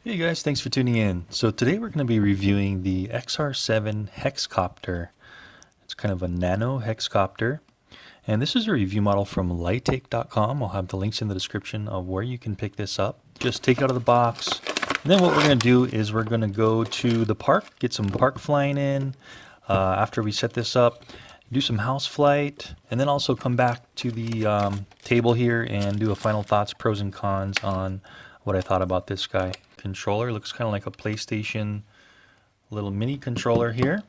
Hey guys, thanks for tuning in. So today we're going to be reviewing the XR-7 Hexacopter. It's kind of a nano hexacopter. And this is a review model from lighttake.com. I'll have the links in the description of where you can pick this up. Just take it out of the box. And then what we're going to do is we're going to go to the park, get some park flying in. After we set this up, do some house flight, and then also come back to the table here and do a final thoughts, pros and cons on what I thought about this guy. Controller looks kind of like a PlayStation little mini controller here.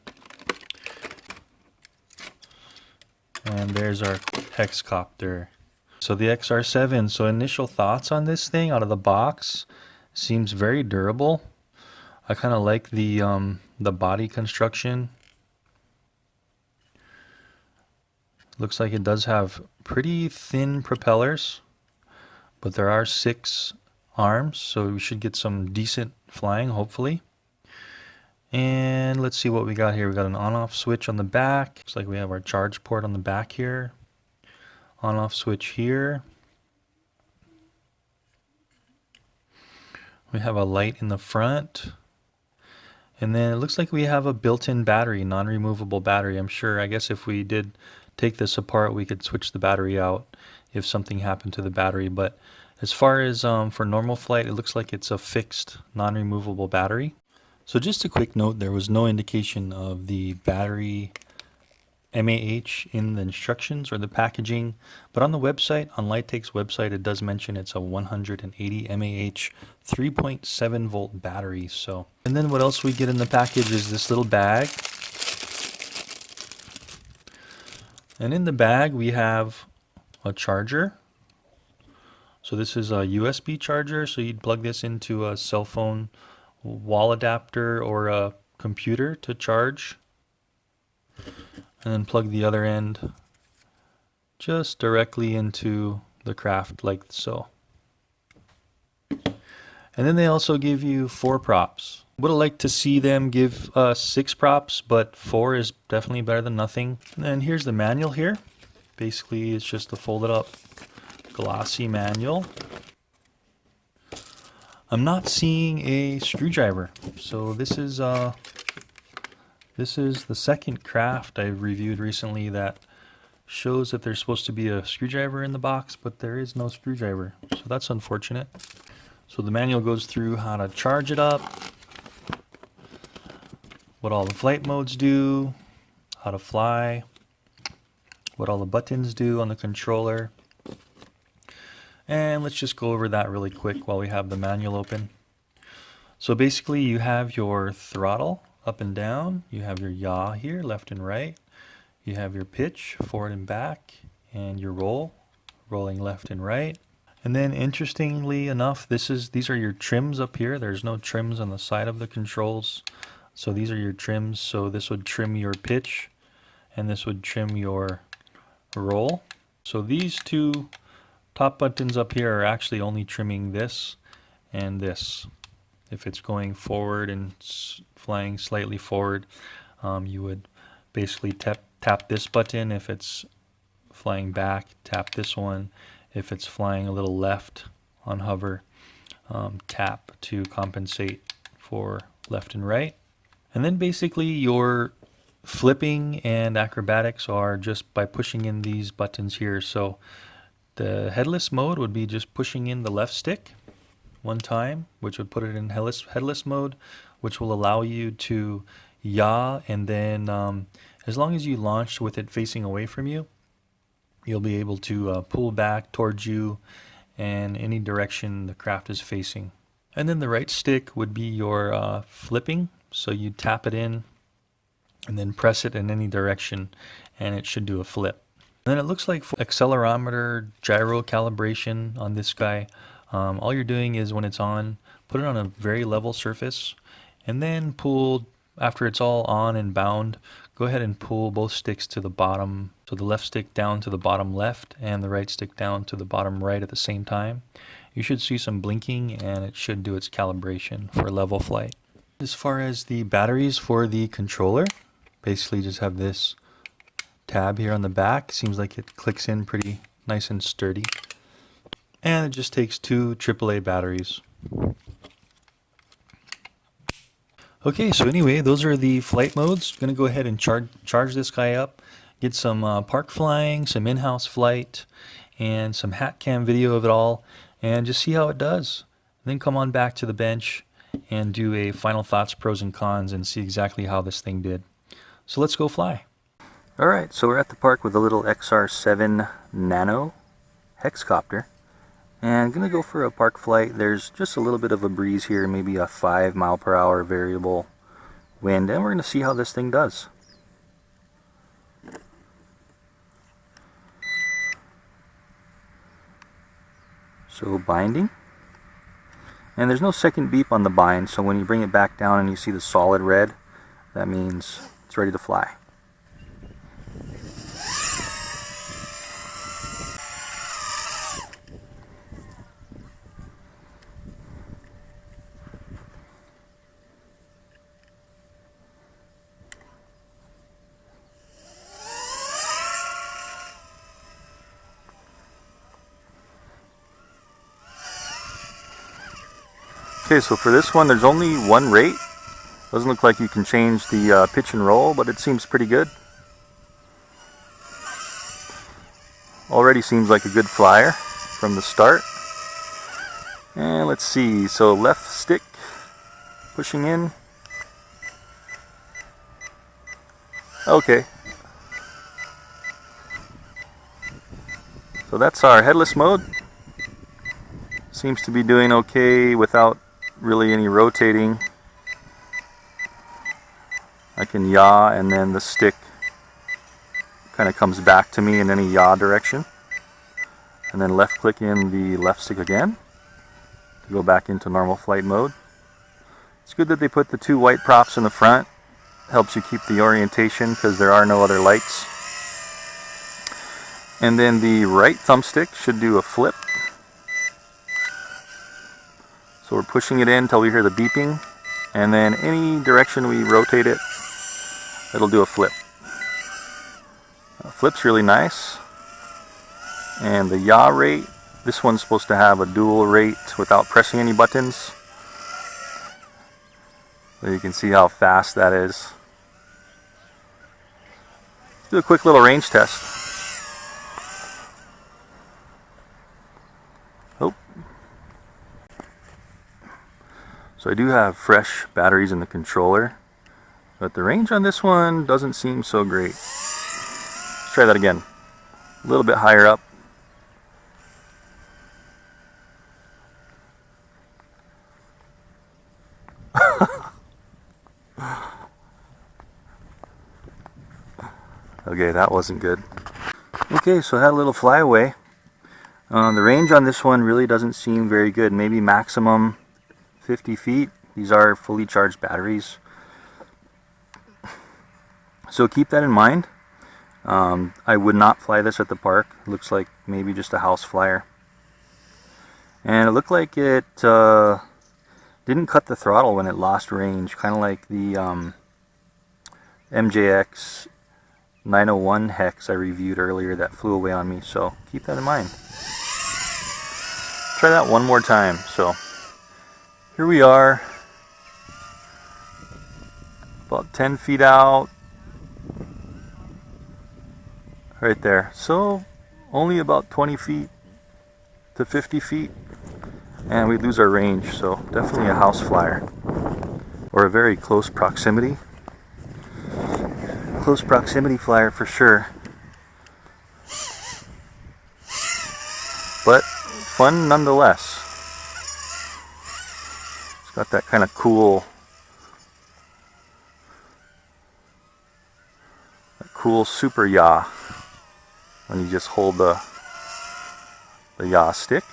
And there's our Hexacopter. So the XR-7. So initial thoughts on this thing out of the box. Seems very durable. I kind of like the body construction. Looks like it does have pretty thin propellers, but there are 6 arms, so we should get some decent flying, hopefully. And let's see what we got here. We got an on-off switch on the back. Looks like we have our charge port on the back here. On-off switch here. We have a light in the front. And then it looks like we have a built-in battery, non-removable battery. I'm sure, I guess if we did take this apart, we could switch the battery out if something happened to the battery. But as far as for normal flight, it looks like it's a fixed, non-removable battery. So just a quick note, there was no indication of the battery MAH in the instructions or the packaging, but on the website, on Lighttake's website, it does mention it's a 180 mAh 3.7 volt battery. So, and then what else we get in the package is this little bag. And in the bag we have a charger. So this is a USB charger, so you'd plug this into a cell phone wall adapter or a computer to charge. And then plug the other end just directly into the craft like so. And then they also give you 4 props. Would have liked to see them give 6 props, but 4 is definitely better than nothing. And then here's the manual here. Basically it's just a folded up glossy manual. I'm not seeing a screwdriver, so this is the second craft I've reviewed recently that shows that there's supposed to be a screwdriver in the box, but there is no screwdriver, so that's unfortunate. So the manual goes through how to charge it up, what all the flight modes do, how to fly, what all the buttons do on the controller. And let's just go over that really quick while we have the manual open. So basically you have your throttle up and down, you have your yaw here, left and right, you have your pitch, forward and back, and your roll, rolling left and right. And then interestingly enough, these are your trims up here. There's no trims on the side of the controls. So these are your trims. So this would trim your pitch and this would trim your roll. So these 2 top buttons up here are actually only trimming this and this. If it's going forward and flying slightly forward, you would basically tap this button. If it's flying back, tap this one. If it's flying a little left on hover, tap to compensate for left and right. And then basically your flipping and acrobatics are just by pushing in these buttons here. So the headless mode would be just pushing in the left stick one time, which would put it in headless mode, which will allow you to yaw, and then as long as you launch with it facing away from you, you'll be able to pull back towards you and any direction the craft is facing. And then the right stick would be your flipping, so you tap it in and then press it in any direction and it should do a flip. And then it looks like for accelerometer gyro calibration on this guy, all you're doing is when it's on, put it on a very level surface and then pull, after it's all on and bound, go ahead and pull both sticks to the bottom. So the left stick down to the bottom left and the right stick down to the bottom right at the same time. You should see some blinking and it should do its calibration for level flight. As far as the batteries for the controller, basically just have this tab here on the back. Seems like it clicks in pretty nice and sturdy. And it just takes 2 AAA batteries. Okay, so anyway, those are the flight modes. Gonna go ahead and charge this guy up, get some park flying, some in-house flight, and some hat cam video of it all, and just see how it does. Then come on back to the bench and do a final thoughts, pros and cons, and see exactly how this thing did. So let's go fly. Alright, so we're at the park with a little XR-7 Nano Hexacopter. And I'm going to go for a park flight. There's just a little bit of a breeze here, maybe a 5 mile per hour variable wind, and we're going to see how this thing does. So binding. And there's no second beep on the bind, so when you bring it back down and you see the solid red, that means it's ready to fly. Okay, so for this one there's only one rate. Doesn't look like you can change the pitch and roll, but it seems pretty good. Already seems like a good flyer from the start. And let's see, so left stick pushing in. Okay. So that's our headless mode. Seems to be doing okay without really any rotating. I can yaw and then the stick kind of comes back to me in any yaw direction. And then left click in the left stick again to go back into normal flight mode. It's good that they put the two white props in the front. Helps you keep the orientation because there are no other lights. And then the right thumbstick should do a flip. So we're pushing it in until we hear the beeping, and then any direction we rotate it, it'll do a flip. Flip's really nice. And the yaw rate, this one's supposed to have a dual rate without pressing any buttons. So you can see how fast that is. Let's do a quick little range test. Oh. So I do have fresh batteries in the controller, but the range on this one doesn't seem so great. Let's try that again. A little bit higher up. Okay, that wasn't good. Okay, so I had a little flyaway. The range on this one really doesn't seem very good. Maybe maximum 50 feet. These are fully charged batteries. So keep that in mind. I would not fly this at the park. It looks like maybe just a house flyer. And it looked like it didn't cut the throttle when it lost range, kind of like the MJX 901 Hex I reviewed earlier that flew away on me. So keep that in mind. Try that one more time. So here we are, about 10 feet out, right there. So only about 20 feet to 50 feet, and we lose our range. So definitely a house flyer, or a very close proximity flyer for sure. But fun nonetheless. It's got that kind of cool super yaw when you just hold the yaw stick.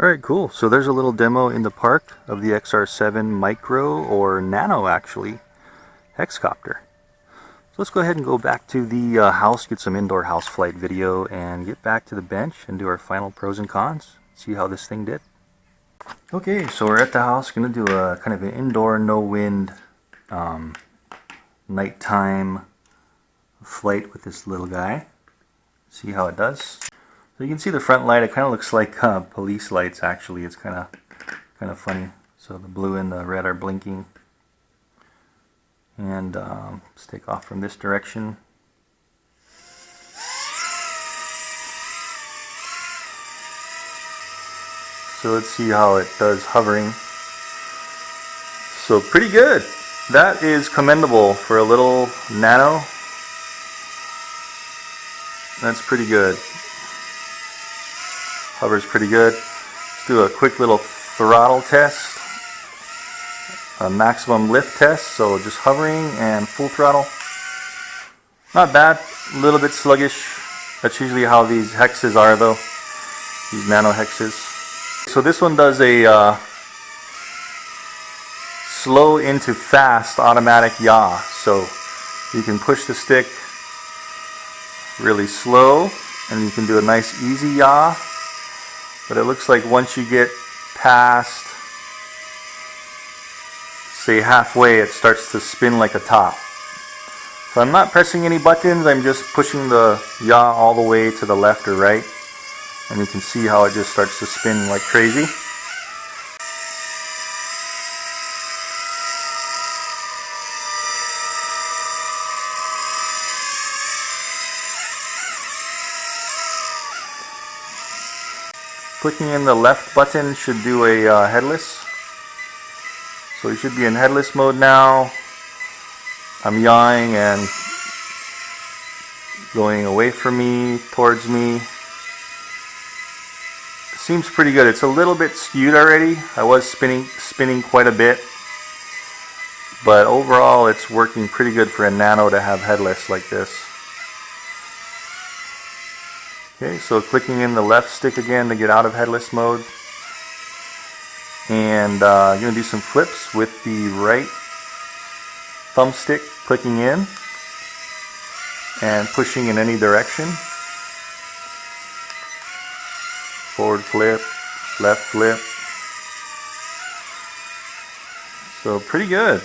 Alright, cool. So there's a little demo in the park of the XR-7 Micro, or Nano actually, Hexacopter. So let's go ahead and go back to the house, get some indoor house flight video, and get back to the bench and do our final pros and cons. See how this thing did. Okay, so we're at the house, going to do a kind of an indoor, no wind, nighttime flight with this little guy. See how it does. So you can see the front light. It kind of looks like police lights. Actually, it's kind of funny. So the blue and the red are blinking. And let's take off from this direction. So let's see how it does hovering. So pretty good. That is commendable for a little Nano. That's pretty good. Hovers pretty good. Let's do a quick little throttle test. A maximum lift test. So just hovering and full throttle. Not bad. A little bit sluggish. That's usually how these hexes are though. These nano hexes. So this one does a slow into fast automatic yaw. So you can push the stick really slow and you can do a nice easy yaw. But it looks like once you get past, say halfway, it starts to spin like a top. So I'm not pressing any buttons, I'm just pushing the yaw all the way to the left or right. And you can see how it just starts to spin like crazy. Clicking in the left button should do a headless. So we should be in headless mode now. I'm yawing and going away from me, towards me. Seems pretty good. It's a little bit skewed already. I was spinning quite a bit. But overall it's working pretty good for a Nano to have headless like this. Okay, so clicking in the left stick again to get out of headless mode. And I'm going to do some flips with the right thumbstick, clicking in and pushing in any direction. Forward flip, left flip. So pretty good.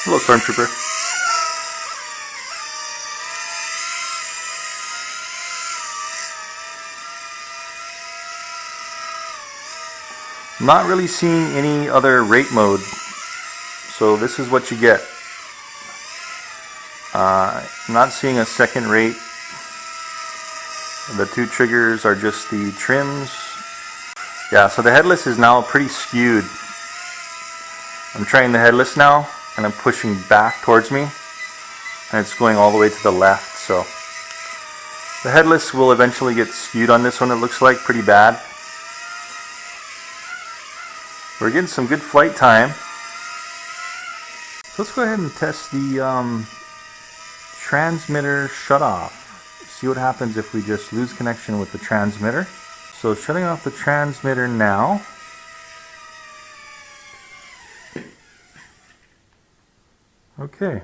Hello, Stormtrooper. Not really seeing any other rate mode, so this is what you get. Not seeing a second rate. The two triggers are just the trims. Yeah, so the headless is now pretty skewed. I'm trying the headless now and I'm pushing back towards me and it's going all the way to the left. So the headless will eventually get skewed on this one, it looks like, pretty bad. We're getting some good flight time. So let's go ahead and test the transmitter shut off. See what happens if we just lose connection with the transmitter. So shutting off the transmitter now. Okay,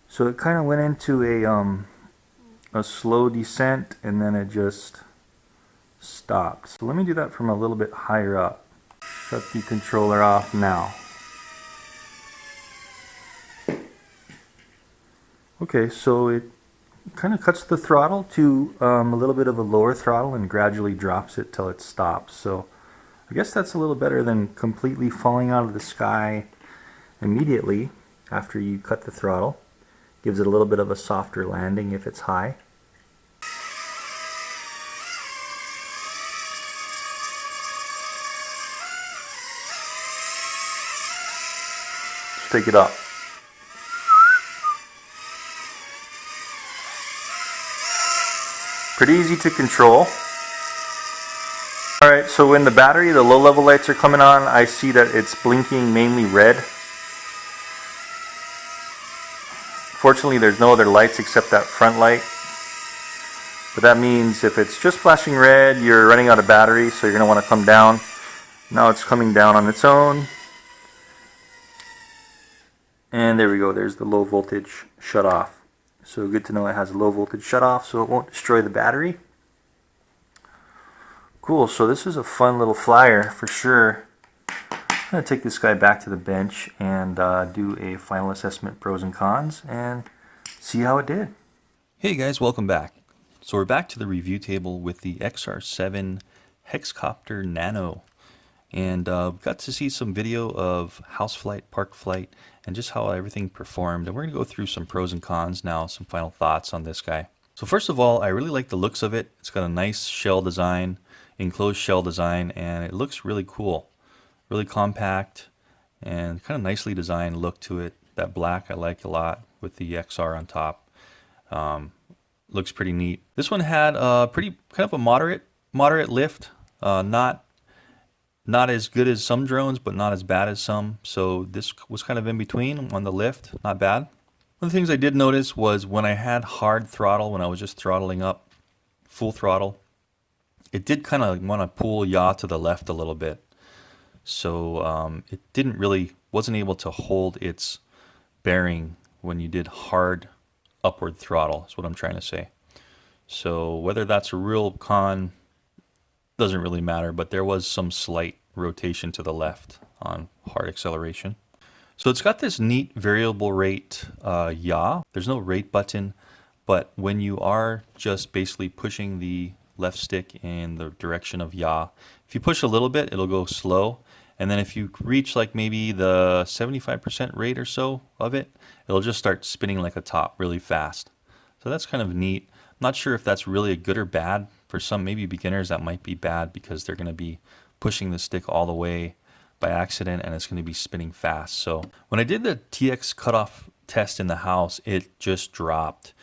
so it kind of went into a slow descent and then it just stopped. So let me do that from a little bit higher up. Shut the controller off now. Okay, so it kind of cuts the throttle to a little bit of a lower throttle and gradually drops it till it stops. So I guess that's a little better than completely falling out of the sky immediately after you cut the throttle. Gives it a little bit of a softer landing if it's high. Let's take it up. Pretty easy to control. Alright, so when the battery, the low level lights are coming on, I see that it's blinking mainly red. Fortunately, there's no other lights except that front light. But that means if it's just flashing red, you're running out of battery, so you're going to want to come down. Now it's coming down on its own. And there we go, there's the low voltage shut off. So good to know it has a low voltage shut off so it won't destroy the battery. Cool, so this is a fun little flyer for sure. I'm going to take this guy back to the bench and do a final assessment, pros and cons, and see how it did. Hey guys, welcome back. So we're back to the review table with the XR-7 Hexacopter Nano. And got to see some video of house flight, park flight, and just how everything performed. And we're going to go through some pros and cons now, some final thoughts on this guy. So first of all, I really like the looks of it. It's got a nice shell design, enclosed shell design, and it looks really cool. Really compact and kind of nicely designed look to it. That black I like a lot with the XR on top. Looks pretty neat. This one had pretty kind of a moderate lift. Not as good as some drones, but not as bad as some. So this was kind of in between on the lift. Not bad. One of the things I did notice was when I had hard throttle, when I was just throttling up full throttle, it did kind of want to pull yaw to the left a little bit. So it wasn't able to hold its bearing when you did hard upward throttle, is what I'm trying to say. So whether that's a real con doesn't really matter, but there was some slight rotation to the left on hard acceleration. So it's got this neat variable rate yaw. There's no rate button, but when you are just basically pushing the left stick in the direction of yaw, if you push a little bit, it'll go slow. And then if you reach like maybe the 75% rate or so of it, it'll just start spinning like a top really fast. So that's kind of neat. I'm not sure if that's really a good or bad. For some maybe beginners that might be bad because they're going to be pushing the stick all the way by accident and it's going to be spinning fast. So when I did the TX cutoff test in the house, it just dropped.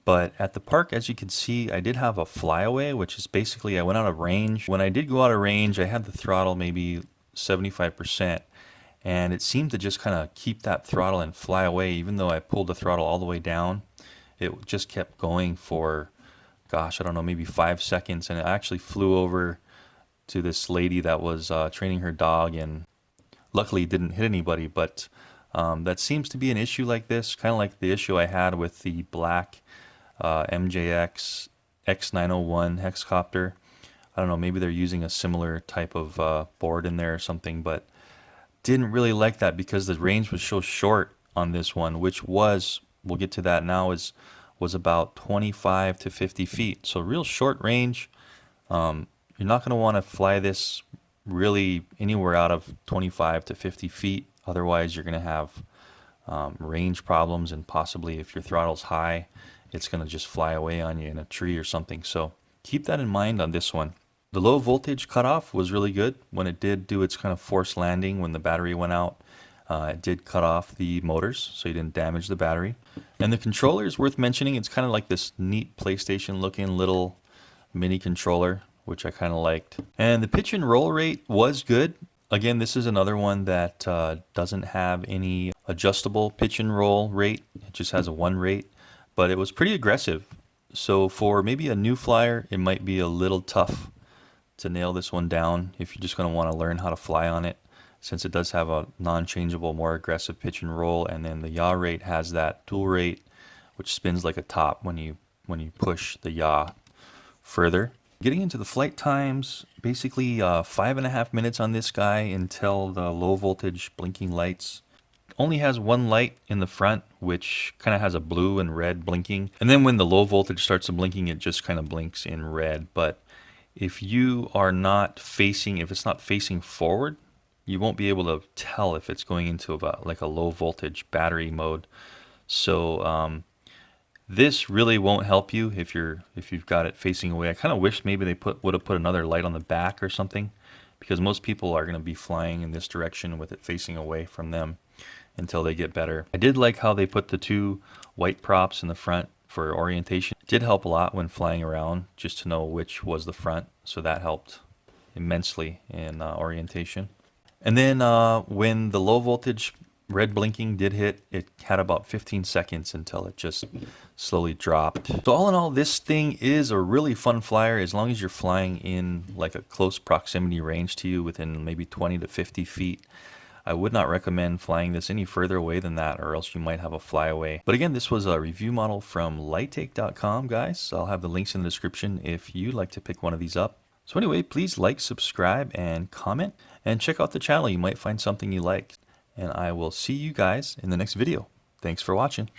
But at the park, as you can see, I did have a flyaway, which is basically I went out of range. When I did go out of range, I had the throttle maybe 75%, and it seemed to just kind of keep that throttle and fly away. Even though I pulled the throttle all the way down, it just kept going for, gosh, I don't know, maybe 5 seconds. And it actually flew over to this lady that was training her dog, and luckily didn't hit anybody. But that seems to be an issue like this, kind of like the issue I had with the black MJX X901 Hexacopter. I don't know, maybe they're using a similar type of board in there or something, but didn't really like that because the range was so short on this one, which was, we'll get to that now, was about 25 to 50 feet. So real short range. You're not going to want to fly this really anywhere out of 25 to 50 feet. Otherwise, you're going to have range problems, and possibly if your throttle's high, it's going to just fly away on you in a tree or something. So keep that in mind on this one. The low voltage cutoff was really good. When it did do its kind of forced landing, when the battery went out, it did cut off the motors, so you didn't damage the battery. And the controller is worth mentioning. It's kind of like this neat PlayStation looking little mini controller, which I kind of liked. And the pitch and roll rate was good. Again, this is another one that doesn't have any adjustable pitch and roll rate. It just has a one rate, but it was pretty aggressive. So for maybe a new flyer, it might be a little tough to nail this one down if you're just going to want to learn how to fly on it, since it does have a non-changeable, more aggressive pitch and roll. And then the yaw rate has that dual rate, which spins like a top when you push the yaw further. Getting into the flight times, basically 5.5 minutes on this guy until the low voltage blinking lights. Only has one light in the front, which kind of has a blue and red blinking. And then when the low voltage starts blinking, it just kind of blinks in red. But if you are not facing, if it's not facing forward, you won't be able to tell if it's going into about like a low voltage battery mode. So this really won't help you if you've got it facing away. I kind of wish maybe they would have put another light on the back or something, because most people are going to be flying in this direction with it facing away from them until they get better. I did like how they put the two white props in the front for orientation. It did help a lot when flying around just to know which was the front, so that helped immensely in orientation. And then when the low voltage red blinking did hit. It had about 15 seconds until it just slowly dropped. So all in all, this thing is a really fun flyer as long as you're flying in like a close proximity range to you within maybe 20 to 50 feet. I would not recommend flying this any further away than that, or else you might have a flyaway. But again, this was a review model from lighttake.com, guys. I'll have the links in the description if you'd like to pick one of these up. So anyway, please like, subscribe, and comment, and check out the channel. You might find something you like. And I will see you guys in the next video. Thanks for watching.